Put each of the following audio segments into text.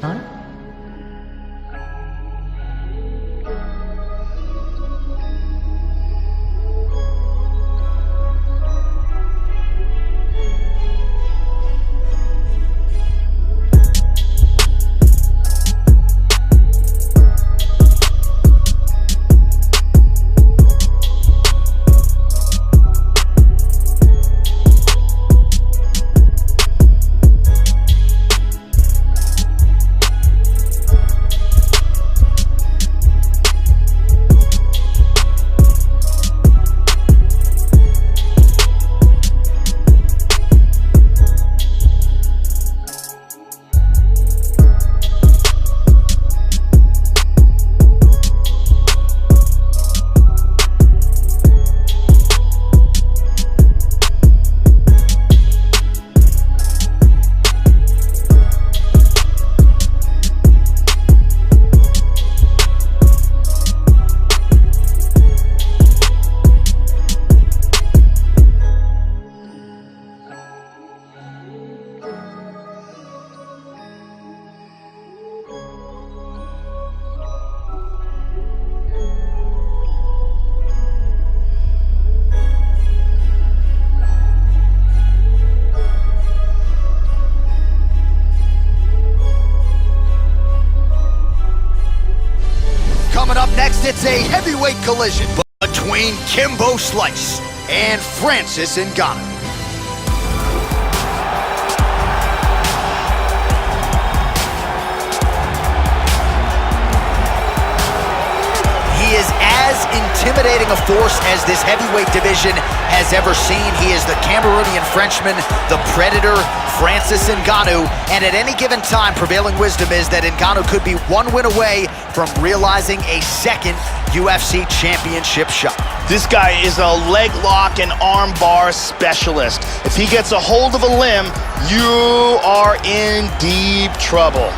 Huh? Coming up next, it's a heavyweight collision between Kimbo Slice and Francis Ngannou. He is as intimidating a force as this heavyweight division has ever seen. He is the Cameroonian Frenchman, the Predator, Francis Ngannou, and at any given time, prevailing wisdom is that Ngannou could be one win away from realizing a second UFC championship shot. This guy is a leg lock and arm bar specialist. If he gets a hold of a limb, you are in deep trouble.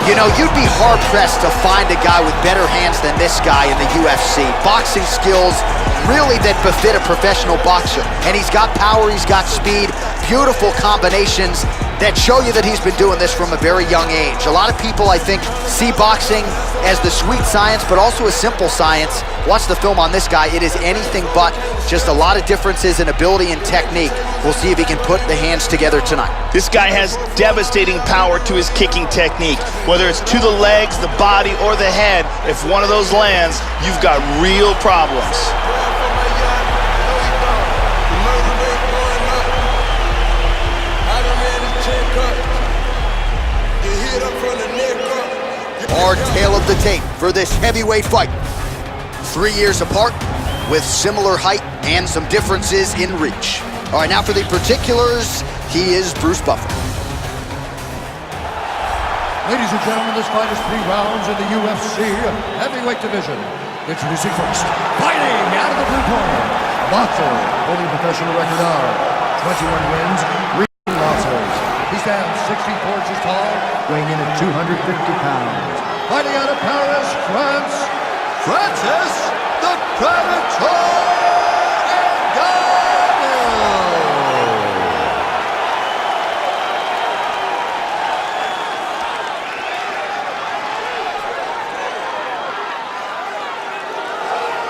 You know, you'd be hard-pressed to find a guy with better hands than this guy in the UFC. Boxing skills really that befit a professional boxer. And he's got power, he's got speed, beautiful combinations that show you that he's been doing this from a very young age. A lot of people, I think, see boxing as the sweet science, but also a simple science. Watch the film on this guy. It is anything but. Just a lot of differences in ability and technique. We'll see if he can put the hands together tonight. This guy has devastating power to his kicking technique. Whether it's to the legs, the body, or the head, if one of those lands, you've got real problems. Our tale of the tape for this heavyweight fight. 3 years apart with similar height and some differences in reach. All right, now for the particulars, he is Bruce Buffer. Ladies and gentlemen, this fight is 3 rounds in the UFC heavyweight division. Introducing first, fighting out of the blue corner, a boxer holding a professional record of 21 wins, 3 losses. He stands 64 inches tall, weighing in at 250 pounds. Fighting out of Paris, France, Francis the Predator Ngannou!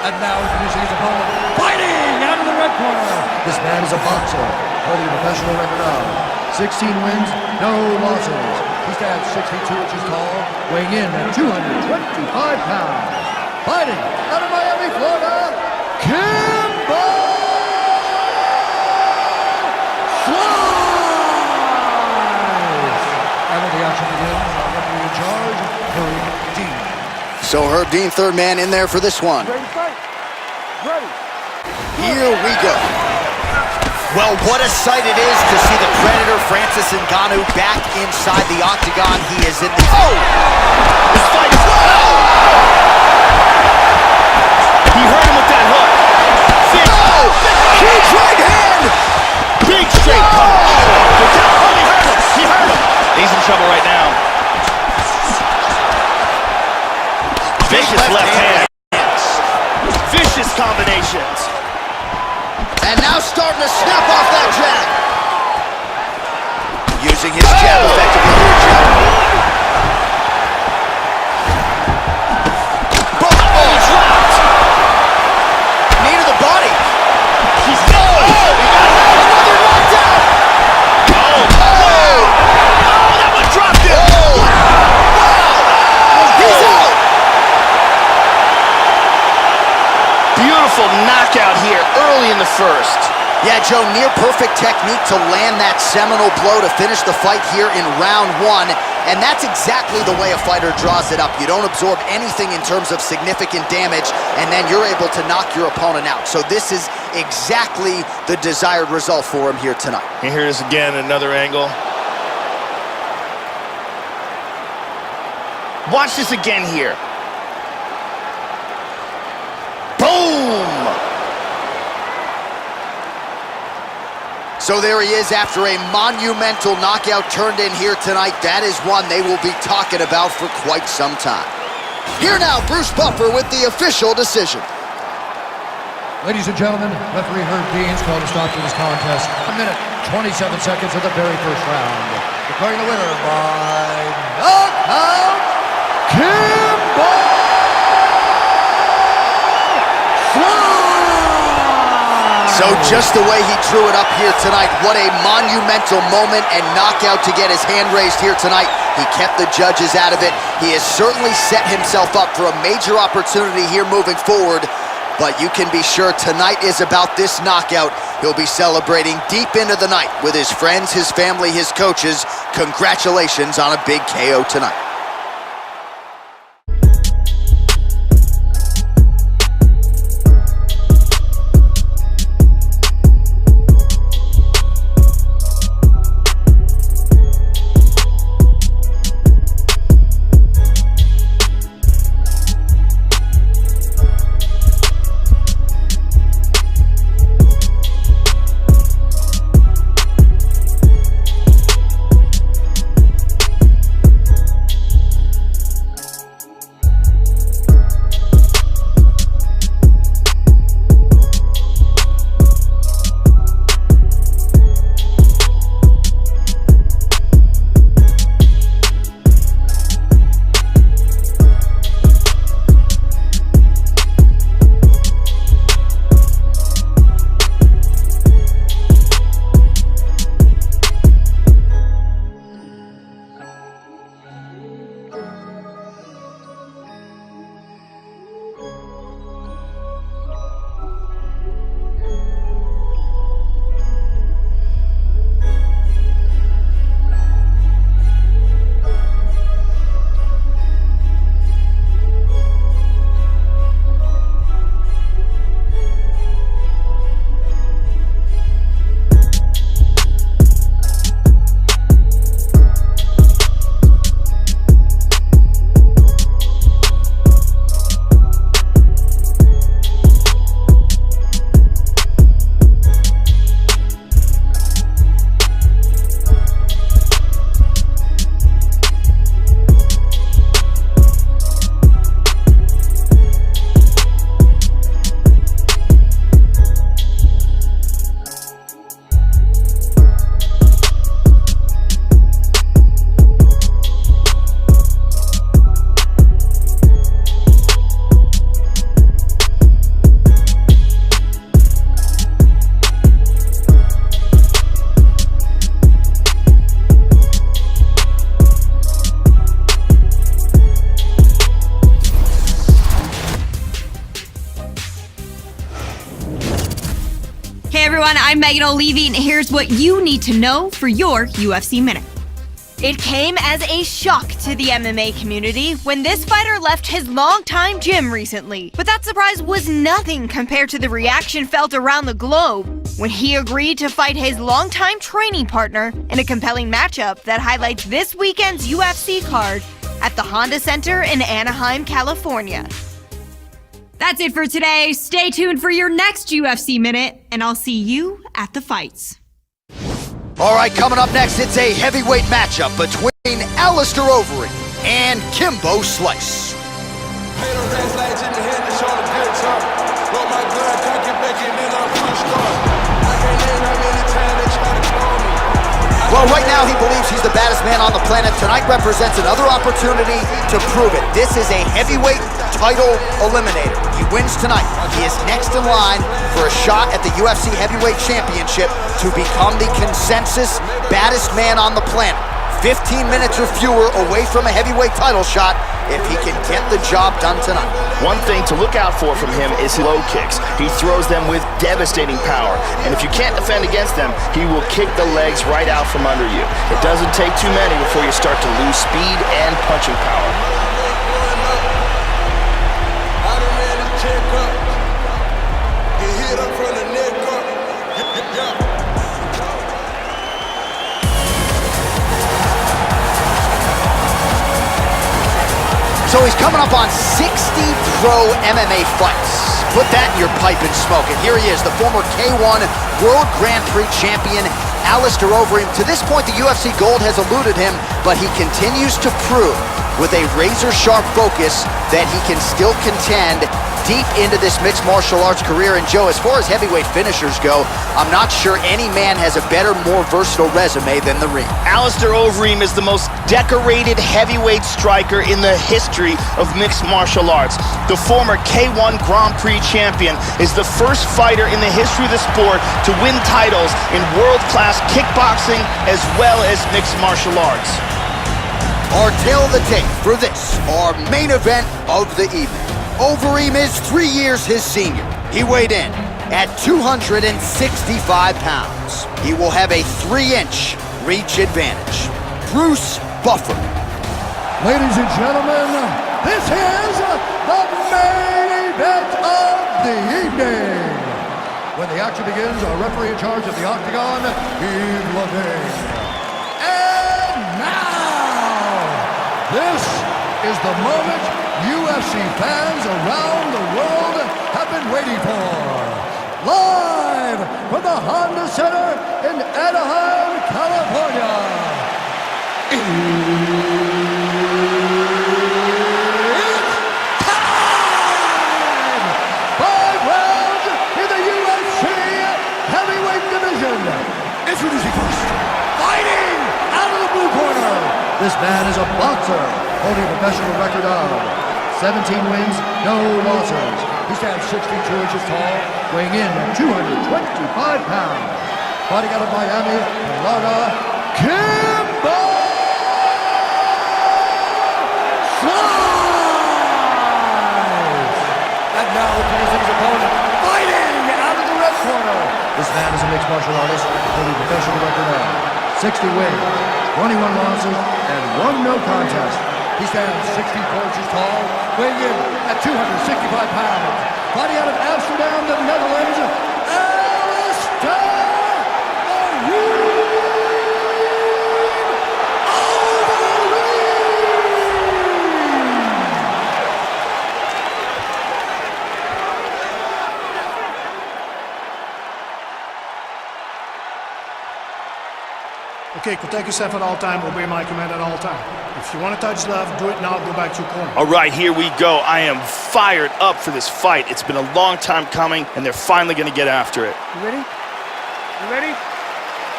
And now introducing his opponent, fighting out of the red corner. This man is a boxer, holding a professional record of 16 wins, no losses. He stands 62 inches tall, weighing in at 225 pounds. Fighting out of Miami, Florida, Kimbo Slice! And when the action begins, our referee in charge, Herb Dean. So Herb Dean, third man in there for this one. Ready to fight? Ready. Here we go. Well, what a sight it is to see the Predator, Francis Ngannou, back inside the octagon. He is in the... Oh! This fight is... He hurt him with that hook. Oh! Huge right hand! Big straight punch. Oh, he hurt him. He hurt him. He's in trouble right now. Vicious left hand. Vicious combinations. And now starting to snap off that jab. Using his jab effectively here, Joe. Oh, dropped. Knee to the body. He's he got Another knockdown. Oh, that one dropped him. He's out. Beautiful knockout here early in the first. Yeah, Joe, near perfect technique to land that seminal blow to finish the fight here in round one. And that's exactly the way a fighter draws it up. You don't absorb anything in terms of significant damage, and then you're able to knock your opponent out. So this is exactly the desired result for him here tonight. And here it is again, another angle. Watch this again here. Boom! So there he is after a monumental knockout turned in here tonight. That is one they will be talking about for quite some time. Here now, Bruce Buffer with the official decision. Ladies and gentlemen, referee Herb Dean's called a stop to this contest. 1 minute, 27 seconds of the very first round. Declaring the winner by knockout, Kimbo! So just the way he drew it up here tonight, what a monumental moment and knockout to get his hand raised here tonight. He kept the judges out of it. He has certainly set himself up for a major opportunity here moving forward. But you can be sure tonight is about this knockout. He'll be celebrating deep into the night with his friends, his family, his coaches. Congratulations on a big KO tonight. Hey everyone, I'm Megan O'Leary, and here's what you need to know for your UFC Minute. It came as a shock to the MMA community when this fighter left his longtime gym recently. But that surprise was nothing compared to the reaction felt around the globe when he agreed to fight his longtime training partner in a compelling matchup that highlights this weekend's UFC card at the Honda Center in Anaheim, California. That's it for today. Stay tuned for your next UFC Minute, and I'll see you at the fights. All right, coming up next, it's a heavyweight matchup between Alistair Overeem and Kimbo Slice. Well, right now he believes he's the baddest man on the planet. Tonight represents another opportunity to prove it. This is a heavyweight title eliminator. He wins tonight. He is next in line for a shot at the UFC Heavyweight Championship to become the consensus baddest man on the planet. 15 minutes or fewer away from a heavyweight title shot if he can get the job done tonight. One thing to look out for from him is low kicks. He throws them with devastating power. And if you can't defend against them, he will kick the legs right out from under you. It doesn't take too many before you start to lose speed and punching power. So he's coming up on 60 pro MMA fights. Put that in your pipe and smoke it. Here he is, the former K1 World Grand Prix champion, Alistair Overeem. To this point, the UFC Gold has eluded him, but he continues to prove with a razor-sharp focus that he can still contend deep into this mixed martial arts career. And Joe, as far as heavyweight finishers go, I'm not sure any man has a better, more versatile resume than the ring. Alistair Overeem is the most decorated heavyweight striker in the history of mixed martial arts. The former K1 Grand Prix champion is the first fighter in the history of the sport to win titles in world-class kickboxing as well as mixed martial arts. Our tale of the tape for this, our main event of the evening. Overeem is 3 years his senior. He weighed in at 265 pounds. He will have a 3-inch reach advantage. Bruce Buffer. Ladies and gentlemen, this is the main event of the evening. When the action begins, our referee in charge of the Octagon, Yves Levine. And now, this is the moment UFC fans around the world have been waiting for. Live from the Honda Center in Anaheim, California. It's time! 5 rounds in the UFC heavyweight division. Introducing first, fighting out of the blue corner. This man is a boxer, holding a professional record of 17 wins, no losses. He stands 62 inches tall, weighing in at 225 pounds. Fighting out of Miami, Florida, Kimbo! And now introducing his opponent, fighting out of the red corner. This man is a mixed martial artist, holding a professional record of 60 wins, 21 losses, and 1 no contest. He stands 64 inches tall, weighing in at 265 pounds. Fighting out of Amsterdam, the Netherlands, Alistair Overeem! Okay, protect yourself at all time, obey my command at all time. If you want to touch love, do it now, go back to your corner. All right, here we go. I am fired up for this fight. It's been a long time coming, and they're finally going to get after it. You ready? You ready?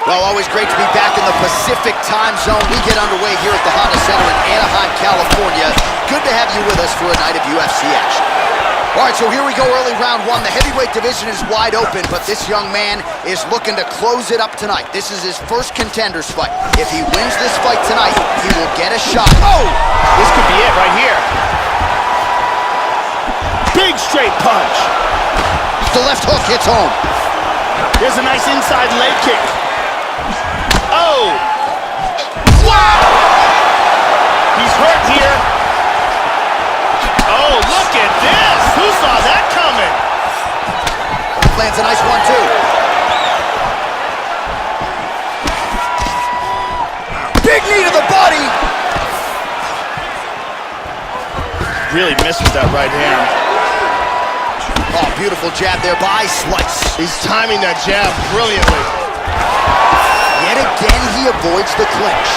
Well, always great to be back in the Pacific time zone. We get underway here at the Honda Center in Anaheim, California. Good to have you with us for a night of UFC action. All right, so here we go, early round 1. The heavyweight division is wide open, but this young man is looking to close it up tonight. This is his first contenders fight. If he wins this fight tonight, he will get a shot. Oh! This could be it right here. Big straight punch. The left hook hits home. There's a nice inside leg kick. Oh! Wow! He's hurt here. Oh, look at this! Who saw that coming? Lands a nice 1-2. Big knee to the body. Really missed with that right hand. Oh, beautiful jab there by Slice. He's timing that jab brilliantly. Yet again, he avoids the clinch.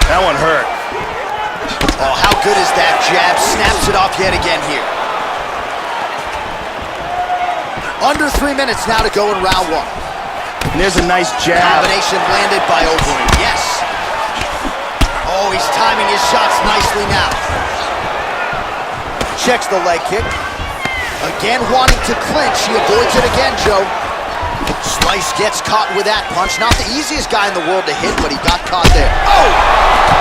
That one hurt. Oh, how good is that jab? Snaps it off yet again here. Under 3 minutes now to go in round one. And there's a nice jab. Combination landed by Overeem, yes. Oh, he's timing his shots nicely now. Checks the leg kick. Again wanting to clinch, he avoids it again, Joe. Slice gets caught with that punch. Not the easiest guy in the world to hit, but he got caught there. Oh!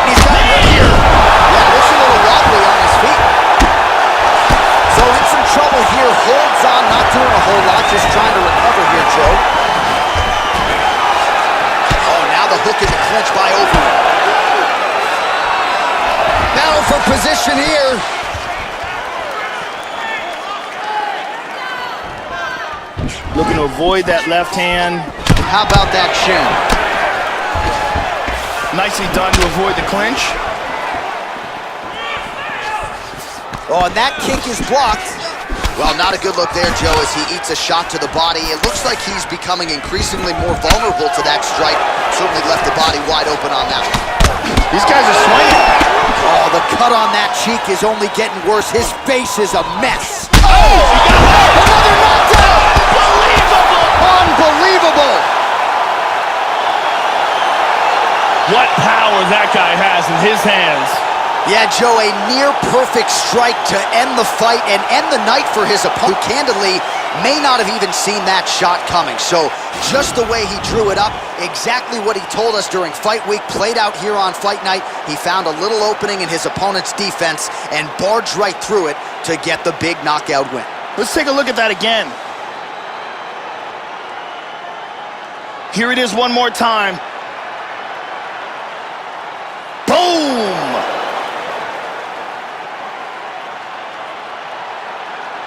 He's got it here. Yeah, looks a little wobbly on his feet. So in some trouble here, holds on, not doing a whole lot, just trying to recover here, Joe. Oh, now the hook in the clinch by Overeem. Now for position here. Looking to avoid that left hand. How about that shin? Nicely done to avoid the clinch. Oh, and that kick is blocked. Well, not a good look there, Joe, as he eats a shot to the body. It looks like he's becoming increasingly more vulnerable to that strike. Certainly left the body wide open on that one. These guys are swinging. Oh, the cut on that cheek is only getting worse. His face is a mess. Oh, he got hurt. Another knockdown! Unbelievable! What power that guy has in his hands. Yeah, Joe, a near-perfect strike to end the fight and end the night for his opponent, who candidly may not have even seen that shot coming. So just the way he drew it up, exactly what he told us during fight week, played out here on fight night. He found a little opening in his opponent's defense and barged right through it to get the big knockout win. Let's take a look at that again. Here it is one more time. Boom!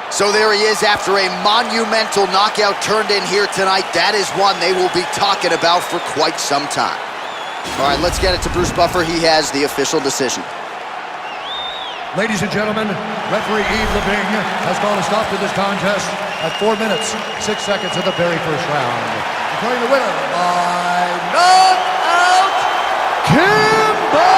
So there he is after a monumental knockout turned in here tonight. That is one they will be talking about for quite some time. All right, let's get it to Bruce Buffer. He has the official decision. Ladies and gentlemen, referee Yves Lebing has called a stop to this contest at 4 minutes, 6 seconds of the very first round. Declaring the winner by knockout, Kimbo!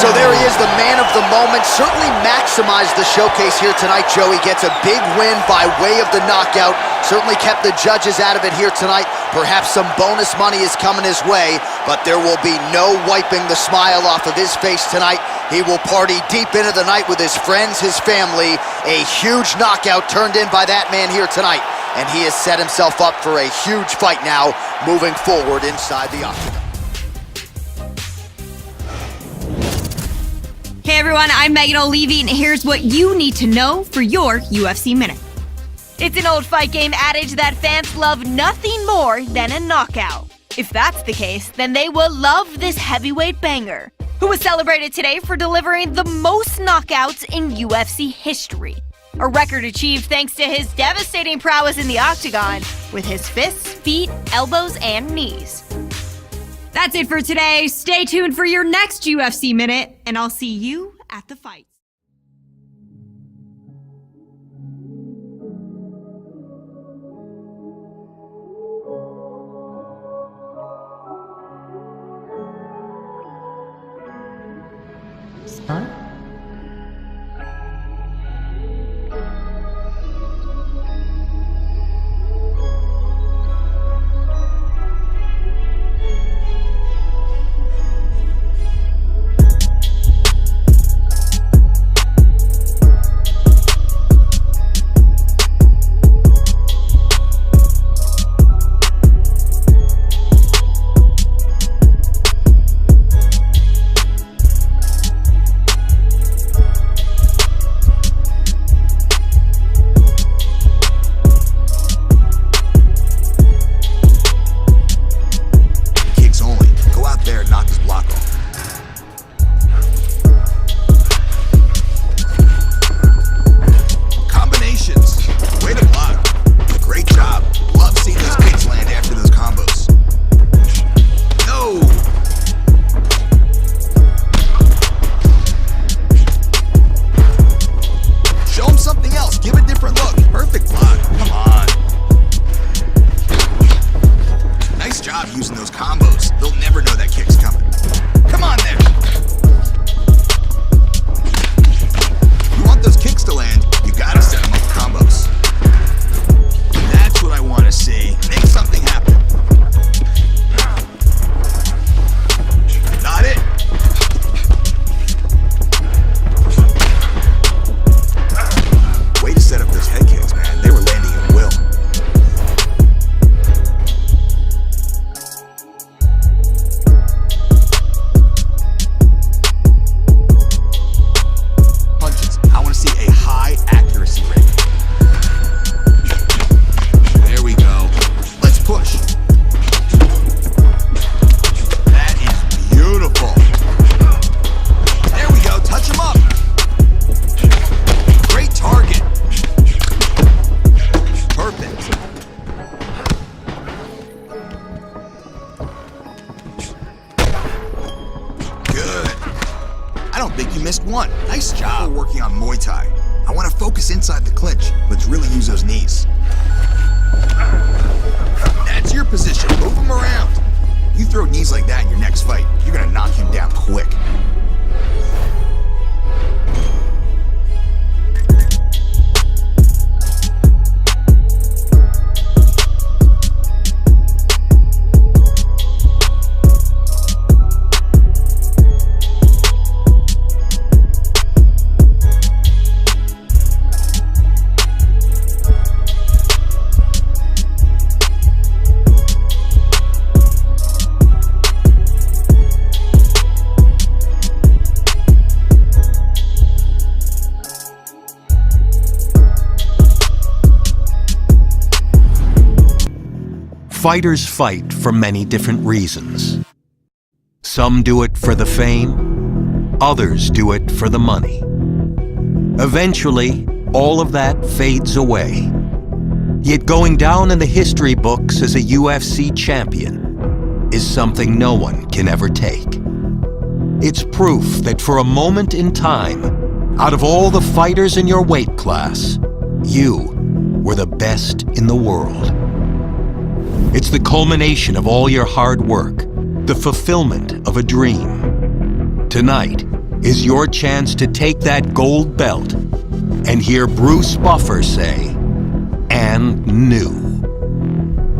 So there he is, the man of the moment. Certainly maximized the showcase here tonight, Joe. He gets a big win by way of the knockout. Certainly kept the judges out of it here tonight. Perhaps some bonus money is coming his way, but there will be no wiping the smile off of his face tonight. He will party deep into the night with his friends, his family. A huge knockout turned in by that man here tonight. And he has set himself up for a huge fight now, moving forward inside the octagon. Hey everyone, I'm Megan O'Leary, and here's what you need to know for your UFC Minute. It's an old fight game adage that fans love nothing more than a knockout. If that's the case, then they will love this heavyweight banger, who was celebrated today for delivering the most knockouts in UFC history. A record achieved thanks to his devastating prowess in the octagon with his fists, feet, elbows, and knees. That's it for today. Stay tuned for your next UFC Minute, and I'll see you at the fights. Huh? one. Nice job. We're working on Muay Thai. I want to focus inside the clinch. Let's really use those knees. That's your position. Move him around. You throw knees like that in your next fight, you're gonna knock him down quick. Fighters fight for many different reasons. Some do it for the fame, others do it for the money. Eventually, all of that fades away. Yet going down in the history books as a UFC champion is something no one can ever take. It's proof that for a moment in time, out of all the fighters in your weight class, you were the best in the world. It's the culmination of all your hard work, the fulfillment of a dream. Tonight is your chance to take that gold belt and hear Bruce Buffer say, "And new."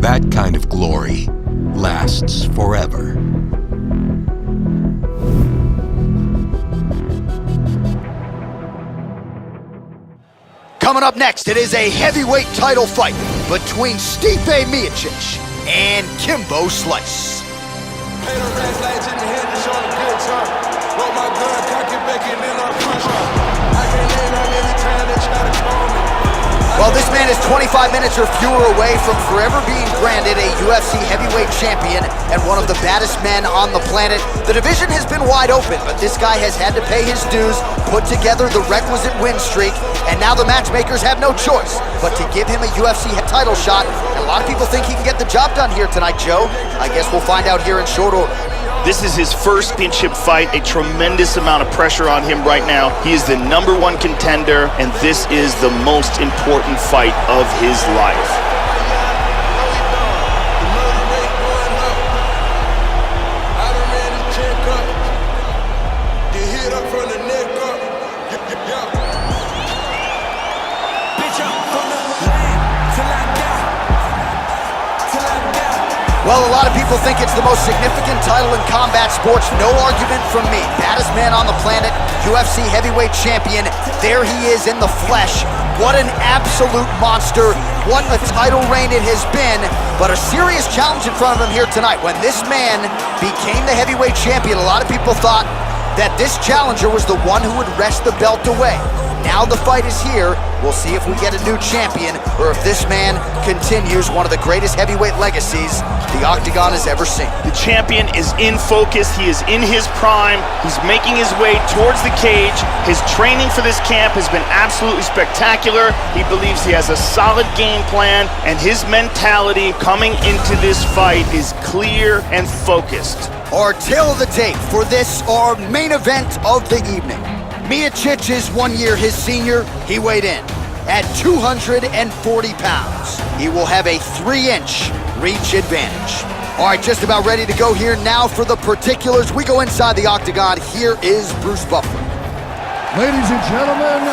That kind of glory lasts forever. Coming up next, it is a heavyweight title fight between Stipe Miocic and Kimbo Slice. Hey, the red lights in the head to show the good time. Roll my gun, cock it back and then I punch her. I can't name how many times they try to call me. Well, this man is 25 minutes or fewer away from forever being branded a UFC heavyweight champion and one of the baddest men on the planet. The division has been wide open, but this guy has had to pay his dues, put together the requisite win streak, and now the matchmakers have no choice but to give him a UFC title shot. And a lot of people think he can get the job done here tonight, Joe. I guess we'll find out here in short order. This is his first championship fight, a tremendous amount of pressure on him right now. He is the #1 contender, and this is the most important fight of his life. Well, a lot of people think it's the most significant title in combat sports. No argument from me. Baddest man on the planet, UFC heavyweight champion. There he is in the flesh. What an absolute monster. What a title reign it has been. But a serious challenge in front of him here tonight. When this man became the heavyweight champion, a lot of people thought that this challenger was the one who would wrest the belt away. Now the fight is here. We'll see if we get a new champion or if this man continues one of the greatest heavyweight legacies the Octagon has ever seen. The champion is in focus. He is in his prime. He's making his way towards the cage. His training for this camp has been absolutely spectacular. He believes he has a solid game plan, and his mentality coming into this fight is clear and focused. Our tale of the tape for this, our main event of the evening. Miocic is 1 year his senior. He weighed in at 240 pounds. He will have a 3-inch reach advantage. All right, just about ready to go here now for the particulars. We go inside the Octagon. Here is Bruce Buffer. Ladies and gentlemen,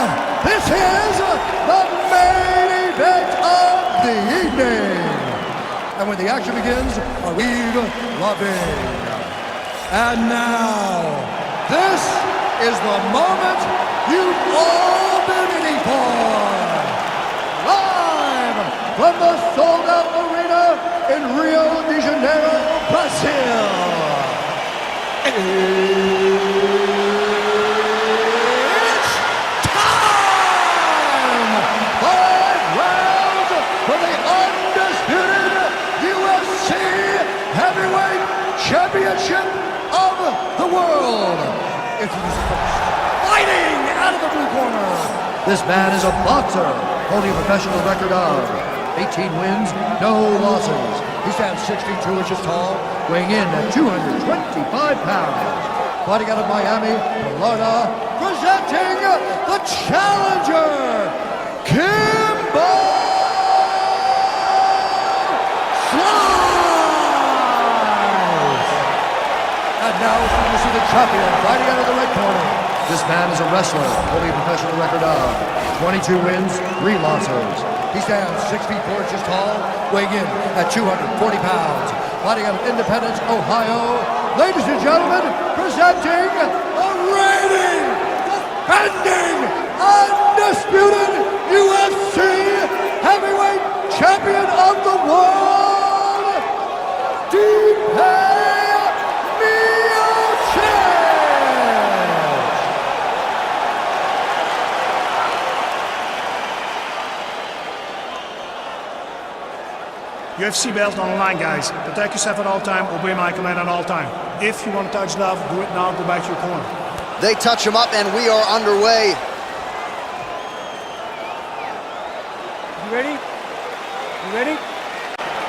this is the main event of the evening. And when the action begins, Overeem loving. And now, this is the moment you've all been waiting for. Live from the sold-out arena in Rio de Janeiro, Brazil. It's time! 5 rounds for the undisputed UFC Heavyweight Championship of the world. Introducing first, fighting out of the blue corner. This man is a boxer, holding a professional record of 18 wins, no losses. He stands 62 inches tall, weighing in at 225 pounds. Fighting out of Miami, Florida, presenting the challenger, Kimbo. And now we see the champion fighting out of the red corner. This man is a wrestler, holding a professional record of 22 wins, 3 losses. He stands 6 feet 4 inches tall, weighing in at 240 pounds. Fighting out of Independence, Ohio. Ladies and gentlemen, presenting the reigning, defending, undisputed UFC heavyweight champion of the world, To Ea UFC belt on the line, guys. Protect yourself at all time. Obey my command at all time. If you want to touch love, do it now. Go back to your corner. They touch him up, and we are underway. You ready? You ready?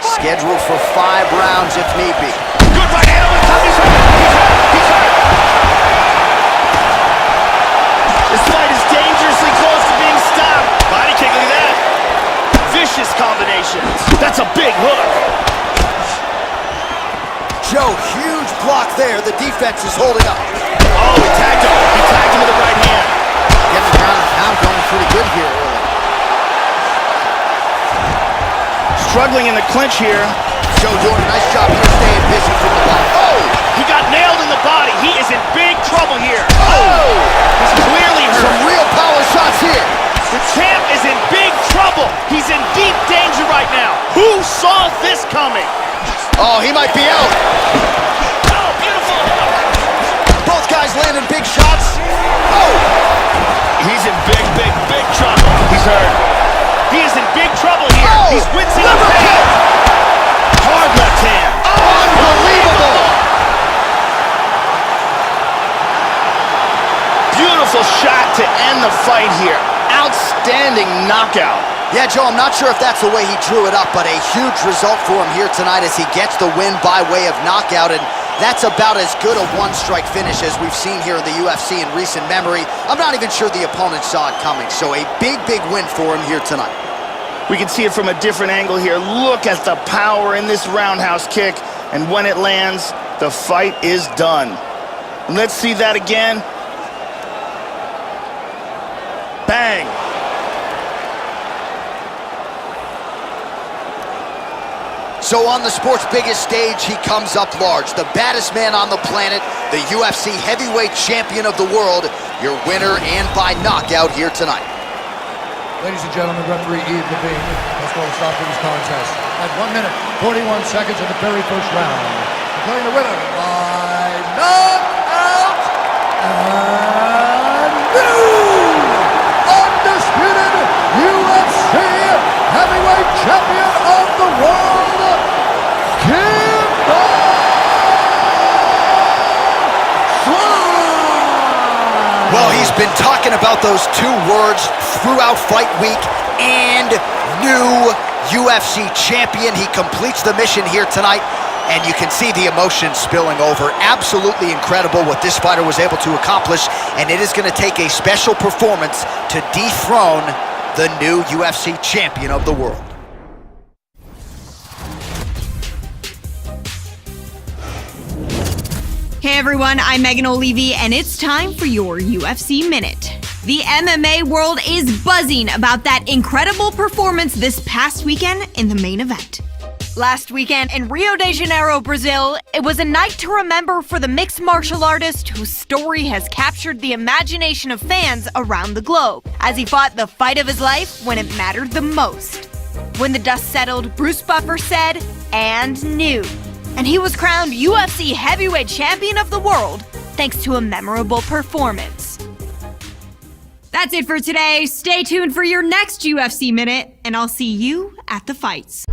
Scheduled for 5 rounds if need be. Good right hand over the top. He's hurt. He's hurt. This fight is dangerously close to being stopped. Body kick, look at that. Vicious combinations. That's a big hook. Joe, huge block there. The defense is holding up. Oh, he tagged him. He tagged him with the right hand. Getting the ground and pound going pretty good here early. Struggling in the clinch here. Joe doing a nice job here staying busy from the bottom. Oh! He got nailed in the body. He is in big trouble here. Oh! He's clearly hurt. Some real power shots here. The champ is in big trouble. He's in deep danger right now. Who saw this coming? Oh, he might be out. Oh, beautiful. Both guys landing big shots. Oh! He's in big trouble. He's hurt. He is in big trouble here. Oh! He's wincing in pain. Hard left hand. Unbelievable! Beautiful shot to end the fight here. Outstanding knockout. Yeah, Joe, I'm not sure if that's the way he drew it up, but a huge result for him here tonight as he gets the win by way of knockout, and that's about as good a one-strike finish as we've seen here in the UFC in recent memory. I'm not even sure the opponent saw it coming, so a big win for him here tonight. We can see it from a different angle here. Look at the power in this roundhouse kick, and when it lands, the fight is done. And let's see that again. Bang. So on the sport's biggest stage, he comes up large. The baddest man on the planet, the UFC heavyweight champion of the world, your winner and by knockout here tonight. Ladies and gentlemen, referee Yves Levine has called a stop to this contest at 1 minute, 41 seconds of the very first round. Declaring the winner by knockout and new undisputed UFC heavyweight champion of the world, Kimbo. Well, he's been talking about those 2 words throughout fight week, and new UFC champion. He completes the mission here tonight, and you can see the emotion spilling over. Absolutely incredible what this fighter was able to accomplish, and it is going to take a special performance to dethrone the new UFC champion of the world. Hey everyone, I'm Megan O'Leary, and it's time for your UFC Minute. The MMA world is buzzing about that incredible performance this past weekend in the main event. Last weekend in Rio de Janeiro, Brazil, it was a night to remember for the mixed martial artist whose story has captured the imagination of fans around the globe, as he fought the fight of his life when it mattered the most. When the dust settled, Bruce Buffer said, "And new." And he was crowned UFC heavyweight champion of the world thanks to a memorable performance. That's it for today. Stay tuned for your next UFC Minute, and I'll see you at the fights.